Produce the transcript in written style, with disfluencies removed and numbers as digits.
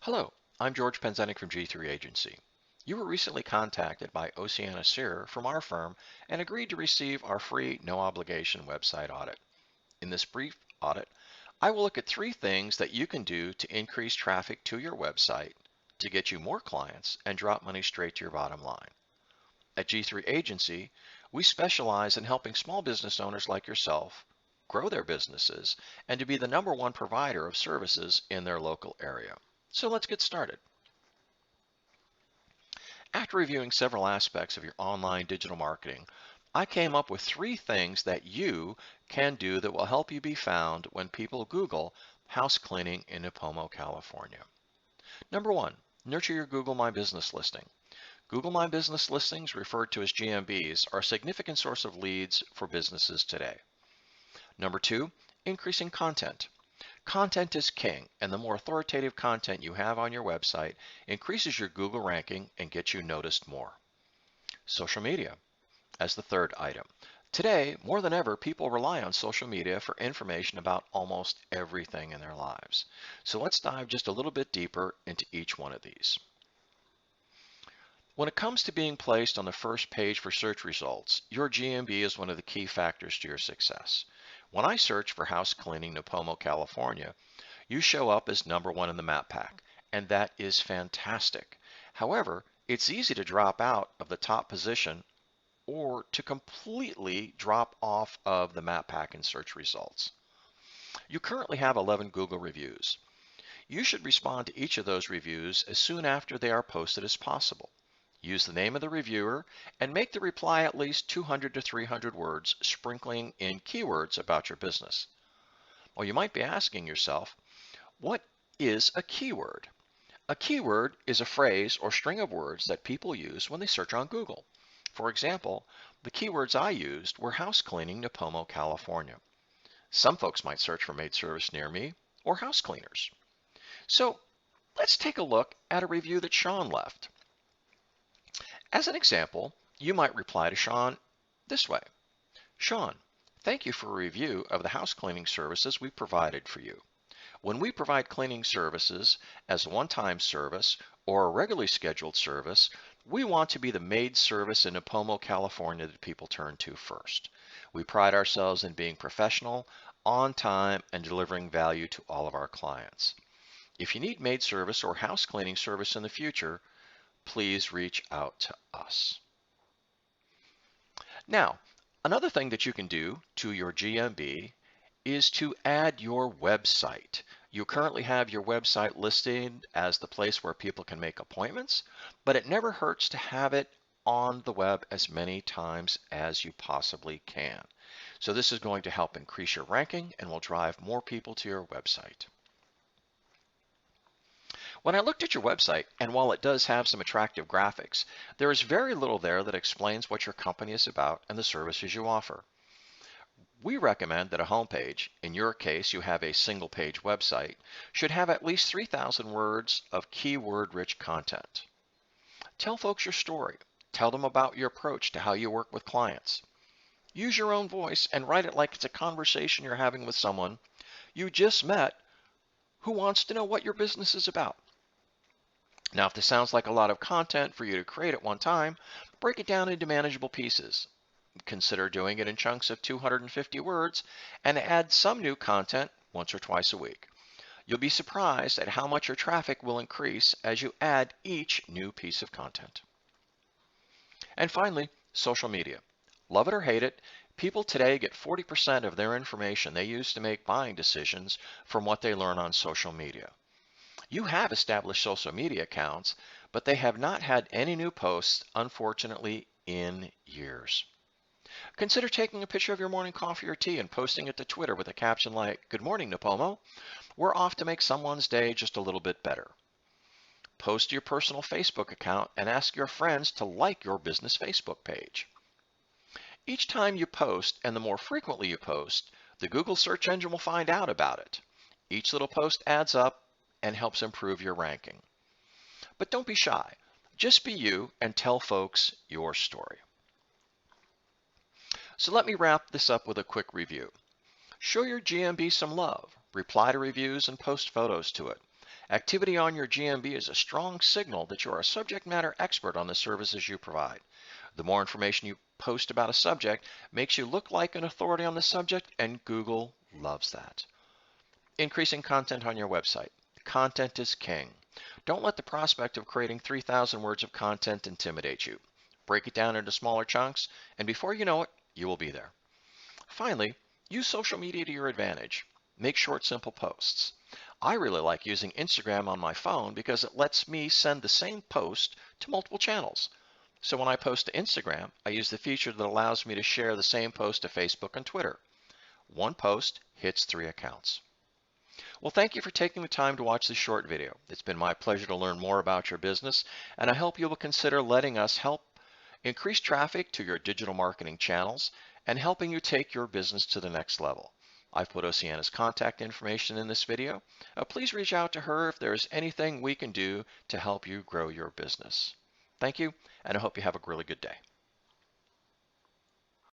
Hello, I'm George Penzenik from G3 Agency. You were recently contacted by Oceana Sear from our firm and agreed to receive our free no obligation website audit. In this brief audit, I will look at three things that you can do to increase traffic to your website, to get you more clients, and drop money straight to your bottom line. At G3 Agency, we specialize in helping small business owners like yourself grow their businesses and to be the #1 provider of services in their local area. So let's get started. After reviewing several aspects of your online digital marketing, I came up with three things that you can do that will help you be found when people Google house cleaning in Nipomo, California. Number one, nurture your Google My Business listing. Google My Business listings, referred to as GMBs, are a significant source of leads for businesses today. Number two, increasing content. Content is king, and the more authoritative content you have on your website increases your Google ranking and gets you noticed more. Social media as the third item. Today, more than ever, people rely on social media for information about almost everything in their lives. So let's dive just a little bit deeper into each one of these. When it comes to being placed on the first page for search results, your GMB is one of the key factors to your success. When I search for house cleaning Nipomo, California, you show up as #1 in the map pack, and that is fantastic. However, it's easy to drop out of the top position or to completely drop off of the map pack in search results. You currently have 11 Google reviews. You should respond to each of those reviews as soon after they are posted as possible. Use the name of the reviewer and make the reply at least 200 to 300 words, sprinkling in keywords about your business. Well, you might be asking yourself, what is a keyword? A keyword is a phrase or string of words that people use when they search on Google. For example, the keywords I used were house cleaning Nipomo, California. Some folks might search for maid service near me or house cleaners. So let's take a look at a review that Sean left. As an example, you might reply to Sean this way. Sean, thank you for a review of the house cleaning services we provided for you. When we provide cleaning services as a one-time service or a regularly scheduled service, we want to be the maid service in Nipomo, California that people turn to first. We pride ourselves in being professional, on time, and delivering value to all of our clients. If you need maid service or house cleaning service in the future, please reach out to us. Now, another thing that you can do to your GMB is to add your website. You currently have your website listed as the place where people can make appointments, but it never hurts to have it on the web as many times as you possibly can. So this is going to help increase your ranking and will drive more people to your website. When I looked at your website, and while it does have some attractive graphics, there is very little there that explains what your company is about and the services you offer. We recommend that a homepage, in your case you have a single-page website, should have at least 3,000 words of keyword-rich content. Tell folks your story. Tell them about your approach to how you work with clients. Use your own voice and write it like it's a conversation you're having with someone you just met who wants to know what your business is about. Now, if this sounds like a lot of content for you to create at one time, break it down into manageable pieces. Consider doing it in chunks of 250 words and add some new content once or twice a week. You'll be surprised at how much your traffic will increase as you add each new piece of content. And finally, social media. Love it or hate it, people today get 40% of their information they use to make buying decisions from what they learn on social media. You have established social media accounts, but they have not had any new posts, unfortunately, in years. Consider taking a picture of your morning coffee or tea and posting it to Twitter with a caption like, "Good morning, Nipomo. We're off to make someone's day just a little bit better." Post to your personal Facebook account and ask your friends to like your business Facebook page. Each time you post, and the more frequently you post, the Google search engine will find out about it. Each little post adds up and helps improve your ranking. But don't be shy. Just be you and tell folks your story. So let me wrap this up with a quick review. Show your GMB some love. Reply to reviews and post photos to it. Activity on your GMB is a strong signal that you are a subject matter expert on the services you provide. The more information you post about a subject makes you look like an authority on the subject, and Google loves that. Increasing content on your website. Content is king. Don't let the prospect of creating 3,000 words of content intimidate you. Break it down into smaller chunks, and before you know it, you will be there. Finally, use social media to your advantage. Make short, simple posts. I really like using Instagram on my phone because it lets me send the same post to multiple channels. So when I post to Instagram, I use the feature that allows me to share the same post to Facebook and Twitter. One post hits 3 accounts. Well, thank you for taking the time to watch this short video. It's been my pleasure to learn more about your business, and I hope you will consider letting us help increase traffic to your digital marketing channels and helping you take your business to the next level. I've put Oceana's contact information in this video. Please reach out to her if there is anything we can do to help you grow your business. Thank you, and I hope you have a really good day.